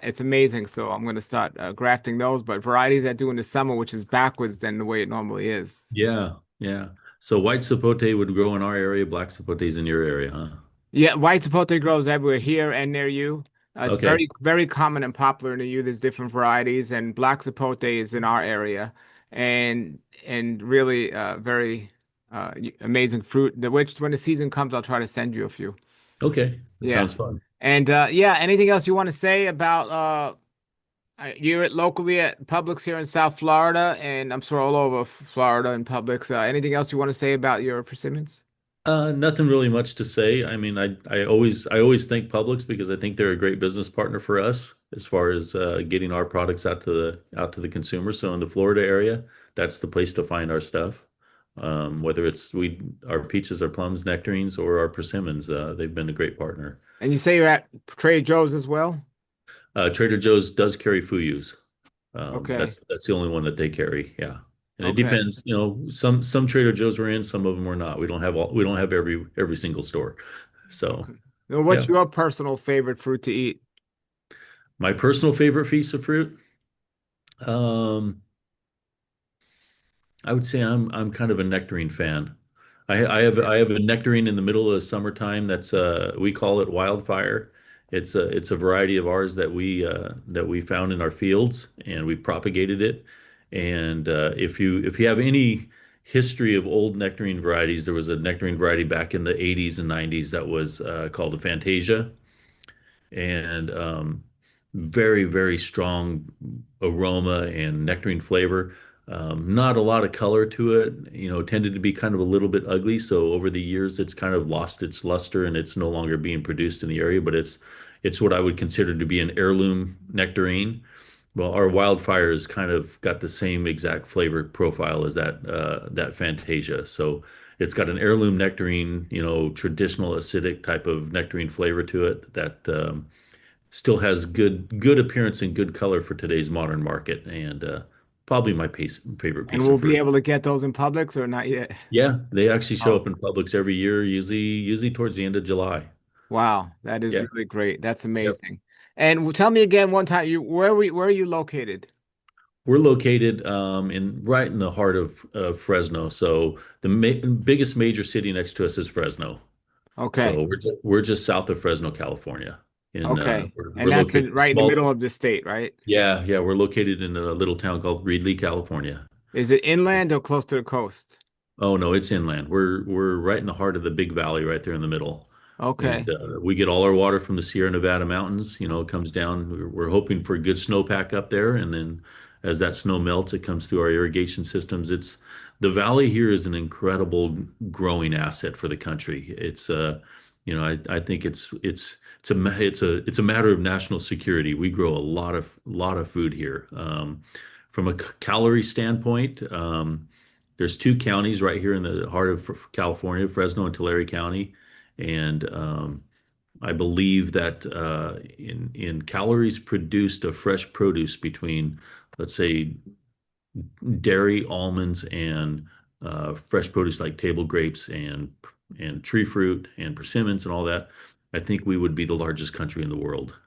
it's amazing. So I'm going to start grafting those, but varieties that do in the summer, which is backwards than the way it normally is. Yeah. Yeah. So white sapote would grow in our area, black sapote's in your area, huh? Yeah, white chipotle grows everywhere here and near you. It's Okay. very common and popular near you. There's different varieties, and black chipotle is in our area, and really very amazing fruit. Which when the season comes, I'll try to send you a few. Okay. That Yeah, sounds fun. and yeah. Anything else you want to say about you're locally at Publix here in South Florida, and I'm sure all over Florida and Publix. Anything else you want to say about your persimmons? Nothing really much to say. I mean, I always thank Publix because I think they're a great business partner for us as far as getting our products out to the consumer. So in the Florida area, that's the place to find our stuff. Whether it's our peaches, our plums, nectarines, or our persimmons, they've been a great partner. And you say you're at Trader Joe's as well? Trader Joe's does carry Fuyus. Okay. That's the only one that they carry. Yeah, and it Okay. depends. Some Trader Joe's we're in, some of them we're not. We don't have every single store. So Okay. Now, yeah, what's your personal favorite fruit to eat? my personal favorite piece of fruit. Um, I would say I'm kind of a nectarine fan. I have a nectarine in the middle of the summertime. That's we call it wildfire. It's a variety of ours that we found in our fields and we propagated it. And if you have any history of old nectarine varieties, there was a nectarine variety back in the 80s and 90s that was called a Fantasia and very, very strong aroma and nectarine flavor. Not a lot of color to it, tended to be kind of a little bit ugly. So over the years, it's kind of lost its luster and it's no longer being produced in the area, but it's what I would consider to be an heirloom nectarine. Well, our wildfire has kind of got the same exact flavor profile as that Fantasia. So it's got an heirloom nectarine, traditional acidic type of nectarine flavor to it that still has good appearance and good color for today's modern market, and probably my favorite And piece we'll of be fruit. able to get those in Publix or not yet? Yeah, they actually show Oh, up in Publix every year, usually towards the end of July. wow. That is Yeah, really great. That's yep. amazing. And tell me again one time, where are you located? We're located in right in the heart of Fresno. So the biggest major city next to us is Fresno. Okay. So we're just south of Fresno, California. In Okay. we're And that's located in a right in the small. middle of the state, right? Yeah, we're located in a little town called Reedley, California. Is it inland or close to the coast? Oh no, it's inland. We're right in the heart of the big valley, right there in the middle, and Okay. we get all our water from the Sierra Nevada mountains. It comes down. We're hoping for a good snowpack up there, and then as that snow melts, it comes through our irrigation systems. It's the valley here is an incredible growing asset for the country. I think it's a matter of national security. We grow a lot of food here. From a calorie standpoint. There's two counties right here in the heart of California, Fresno and Tulare County, and I believe that in calories produced of fresh produce between, let's say, dairy, almonds, and fresh produce like table grapes and tree fruit and persimmons and all that, I think we would be the largest country in the world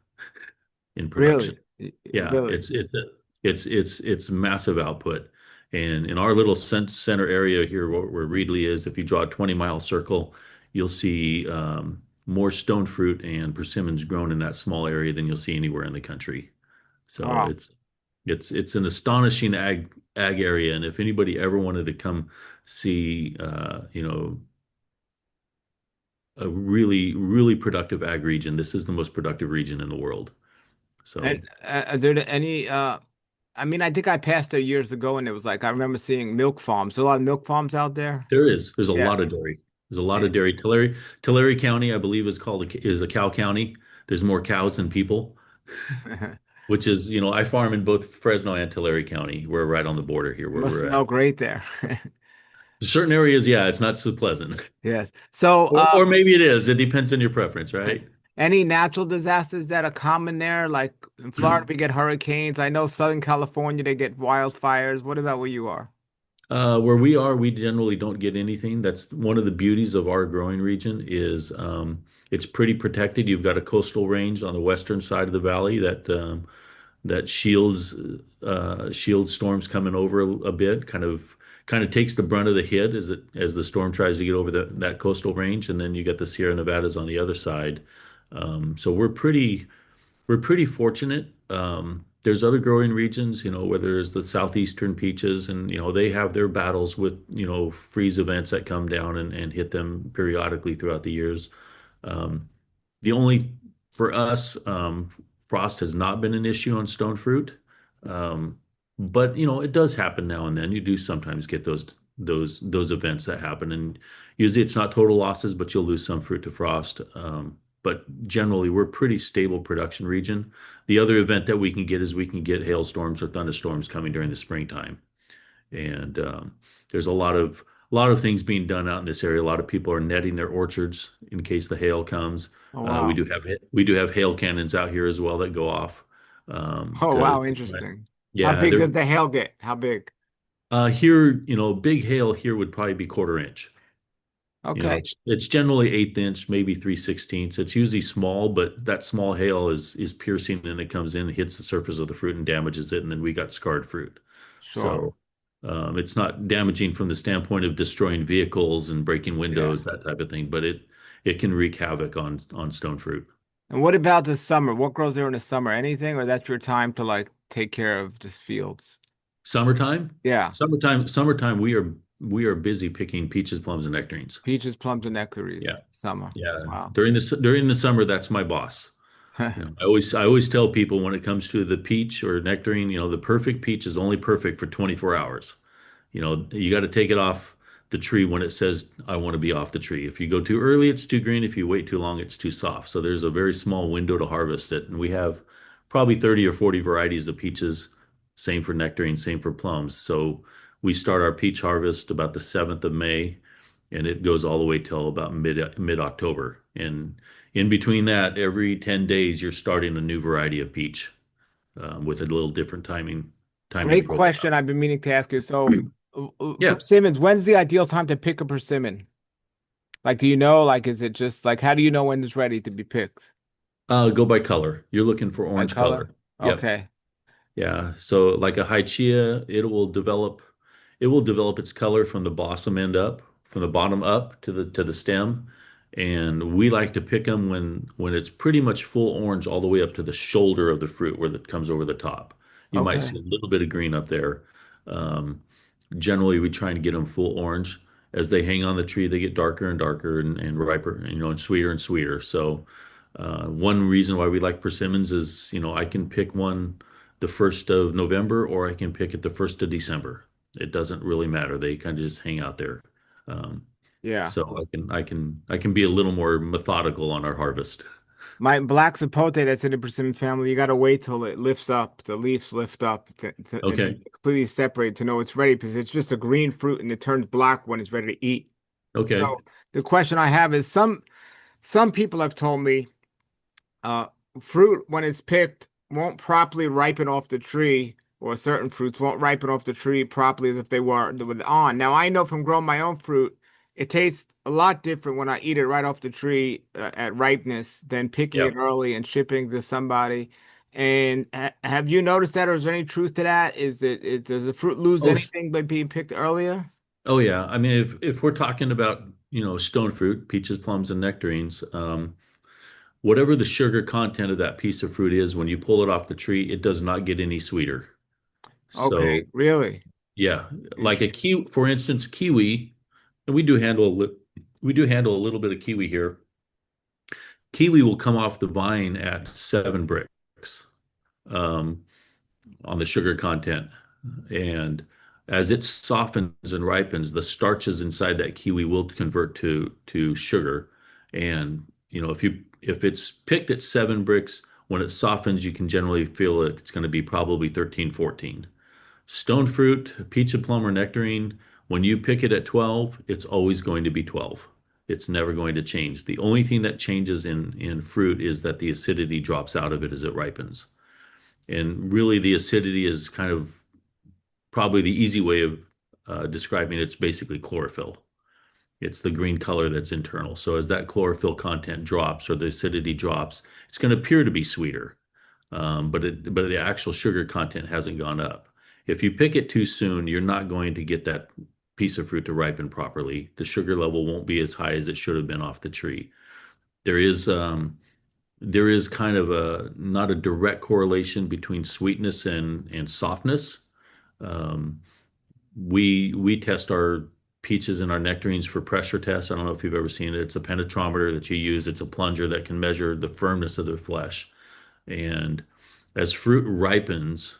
in production. Really? Yeah, Really? it's massive output. And in our little center area here, where Reedley is, if you draw a 20-mile circle, you'll see more stone fruit and persimmons grown in that small area than you'll see anywhere in the country. So Wow. it's an astonishing ag area. And if anybody ever wanted to come see, a really, really productive ag region, this is the most productive region in the world. So. And are there any I mean, I think I passed there years ago and it was like I remember seeing milk farms. There are a lot of milk farms out there. There is. There's a Yeah. lot of dairy. There's a lot of And dairy. Tulare County, I believe, is a cow county. There's more cows than people, it which is, I farm in both Fresno and Tulare County. We're right on the border here where must we're at. smell great there. Certain areas, yeah, it's not so pleasant. Yes. So, Or maybe it is. It depends on your preference, right? any natural disasters that are common there? Like in Florida, we get hurricanes. I know Southern California, they get wildfires. What about where you are? Where we are, we generally don't get anything. That's one of the beauties of our growing region is it's pretty protected. You've got a coastal range on the western side of the valley that shields storms coming over a bit, kind of kind of takes the brunt of the hit as the storm tries to get over that coastal range, and then you get the Sierra Nevadas on the other side. So we're pretty fortunate. There's other growing regions, where there's the southeastern peaches, and they have their battles with freeze events that come down and hit them periodically throughout the years. Um, the only for us, frost has not been an issue on stone fruit, um, but it does happen now and then. You do sometimes get those events that happen, and usually it's not total losses, but you'll lose some fruit to frost. But generally, we're pretty stable production region. The other event that we can get is we can get hailstorms or thunderstorms coming during the springtime, and there's a lot of things being done out in this area. A lot of people are netting their orchards in case the hail comes. Oh Uh, we wow. do have we do have hail cannons out here as well that go off. Oh To wow, interesting. How yeah, big they're does the hail get? How big? here. Big hail here would probably be quarter inch. Okay. It's generally eighth inch, maybe 3/16. It's usually small, but that small hail is piercing and it comes in, hits the surface of the fruit and damages it, and then we got scarred fruit. Sure. So it's not damaging from the standpoint of destroying vehicles and breaking Yeah. windows, that type of thing, but it can wreak havoc on stone fruit. And what about the summer? What grows there in the summer? Anything, or that's your time to like take care of just fields? Summertime, Yeah. summertime, we are busy picking peaches, plums, and nectarines. Peaches, plums, and nectaries. Yeah, Summer. yeah. Wow. During the summer, that's my boss. I always tell people when it comes to the peach or nectarine, the perfect peach is only perfect for 24 hours. You got to take it off the tree when it says I want to be off the tree. If you go too early, it's too green. If you wait too long, it's too soft. So there's a very small window to harvest it, and we have probably 30 or 40 varieties of peaches. Same for nectarine, same for plums. So we start our peach harvest about the 7th of May, and it goes all the way till about mid October. And in between that, every 10 days, you're starting a new variety of peach with a little different timing Great profile. question. I've been meaning to ask you. So, Yeah, persimmons, when's the ideal time to pick a persimmon? Like, do you know? Like, is it just like, how do you know when it's ready to be picked? go by color. You're looking for By orange color? color. Yep. Okay. Yeah. So like a Hachiya, it will develop its color from the blossom end up, from the bottom up to the stem. And we like to pick them when it's pretty much full orange all the way up to the shoulder of the fruit where it comes over the top. You might see Okay. a little bit of green up there. Um, Generally, we try and get them full orange. As they hang on the tree, they get darker and darker and riper, and sweeter and sweeter. So, one reason why we like persimmons is, I can pick one the 1st of November or I can pick it the 1st of December. It doesn't really matter. They kind of just hang out there. Um, Yeah. so I can be a little more methodical on our harvest. My black sapote that's in the persimmon family, you got to wait till it lifts up, the leaves lift up and it's Okay. completely separate to know it's ready because it's just a green fruit and it turns black when it's ready to eat. Okay. So the question I have is some people have told me uh fruit when it's picked won't properly ripen off the tree, or certain fruits won't ripen off the tree properly as if they were on. Now I know from growing my own fruit, it tastes a lot different when I eat it right off the tree at ripeness than picking it Yep. early and shipping to somebody. And ha have you noticed that, or is there any truth to that? Does the fruit lose Oh, anything by being picked earlier? oh yeah. I mean, if we're talking about, stone fruit, peaches, plums, and nectarines, whatever the sugar content of that piece of fruit is, when you pull it off the tree, it does not get any sweeter. Okay, So really? yeah, like a Interesting. kiwi, for instance, kiwi, and we do handle a little bit of kiwi here. Kiwi will come off the vine at 7 bricks um, on the sugar content, and as it softens and ripens, the starches inside that kiwi will convert to sugar. And if it's picked at 7 bricks, when it softens, you can generally feel it's going to be probably 13, 14. Stone fruit, peach and plum or nectarine, when you pick it at 12, it's always going to be 12. It's never going to change. The only thing that changes in fruit is that the acidity drops out of it as it ripens. And really, the acidity is kind of probably the easy way of describing it. It's basically chlorophyll. It's the green color that's internal. So as that chlorophyll content drops or the acidity drops, it's going to appear to be sweeter, but the actual sugar content hasn't gone up. If you pick it too soon, you're not going to get piece of fruit to ripen properly. The sugar level won't be as high as it should have been off the tree. There is there is kind of a not a direct correlation between sweetness and softness. Um, we test our peaches and our nectarines for pressure tests. I don't know if you've ever seen it. It's a penetrometer that you use. It's a plunger that can measure the firmness of the flesh. And as fruit ripens,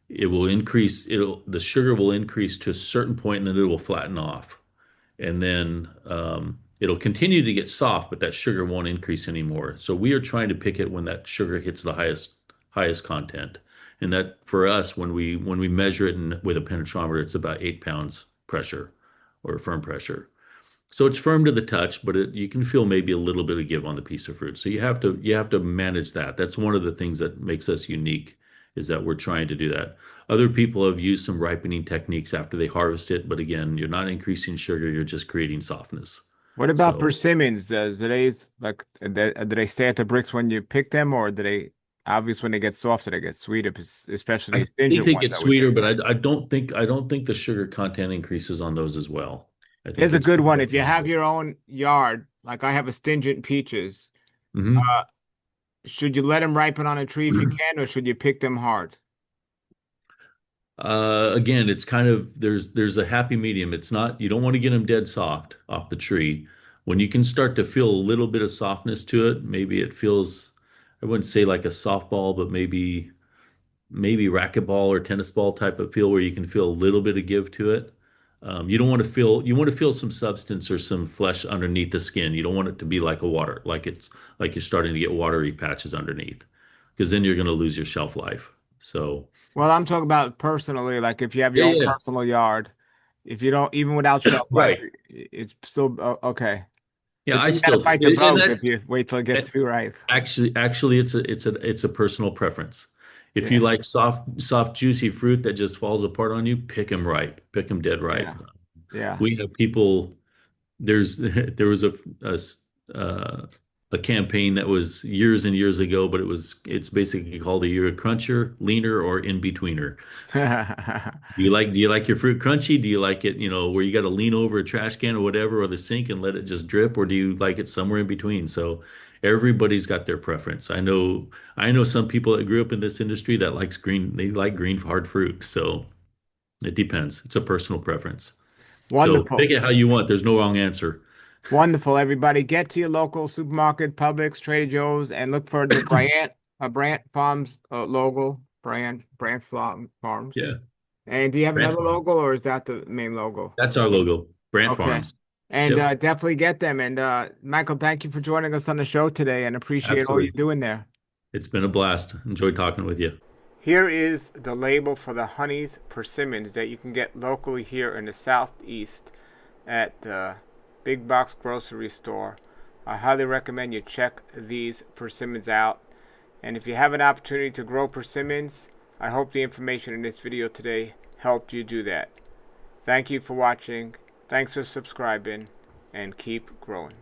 it will increase, the sugar will increase to a certain point and then it will flatten off. And then it'll continue to get soft, but that sugar won't increase anymore. So we are trying to pick it when that sugar hits the highest content. And that for us, when we measure it with a penetrometer, it's about 8 pounds pressure or firm pressure. So it's firm to the touch, but you can feel maybe a little bit of give on the piece of fruit. So you have to manage that. That's one of the things that makes us unique is that we're trying to do that. Other people have used some ripening techniques after they harvest it, but again, you're not increasing sugar, you're just creating softness. What about So persimmons? Do they stay at the bricks when you pick them, or do they obviously when they get softer they get sweeter, especially I the think astringent they ones, get I would sweeter, think. but I don't think the sugar content increases on those as well. I think Here's a it's good pretty one. much If you have opposite. your own yard, like I have astringent peaches, Hmm. uh, should you let them ripen on a tree if you can, or should you pick them hard? Again, it's kind of there's a happy medium. It's not you don't want to get them dead soft off the tree. When you can start to feel a little bit of softness to it, maybe it feels I wouldn't say like a softball, but maybe racquetball or tennis ball type of feel where you can feel a little bit of give to it. You don't want to feel you want to feel some substance or some flesh underneath the skin. You don't want it to be like a water, like you're starting to get watery patches underneath, because then you're going to lose your shelf life. So Well, I'm talking about personally, like if you have yeah, your own yeah, yeah. personal yard, if you don't, even without shelf life, Right. it's still okay. Yeah, But I then you got to still fight the and bugs that if you wait till it gets too ripe. actually it's a personal preference. If you Yeah, like soft juicy fruit that just falls apart on you, pick them ripe, pick them dead ripe. yeah, yeah. We have people. There was uh, a campaign that was years and years ago, but it's basically called a you're a cruncher, leaner, or in betweener. Do you like your fruit crunchy? Do you like it, where you got to lean over a trash can or whatever, or the sink and let it just drip, or do you like it somewhere in between? So everybody's got their preference. I know some people that grew up in this industry that likes green, they like green hard fruit. So it depends. It's a personal preference. So Wonderful. pick it how you want. There's no wrong answer. Wonderful, everybody. Get to your local supermarket, Publix, Trader Joe's, and look for the Brandt Farms logo, Farms. Yeah. And do you have Brandt another Farms. logo, or is that the main logo? That's our logo. Brandt Okay. Farms. And Yep. definitely get them. And Michael, thank you for joining us on the show today and appreciate all you're Absolutely. doing there. It's been a blast. Enjoyed talking with you. Here is the label for the Honey's Persimmons that you can get locally here in the Southeast at the big box grocery store. I highly recommend you check these persimmons out. And if you have an opportunity to grow persimmons, I hope the information in this video today helped you do that. Thank you for watching. Thanks for subscribing, and keep growing.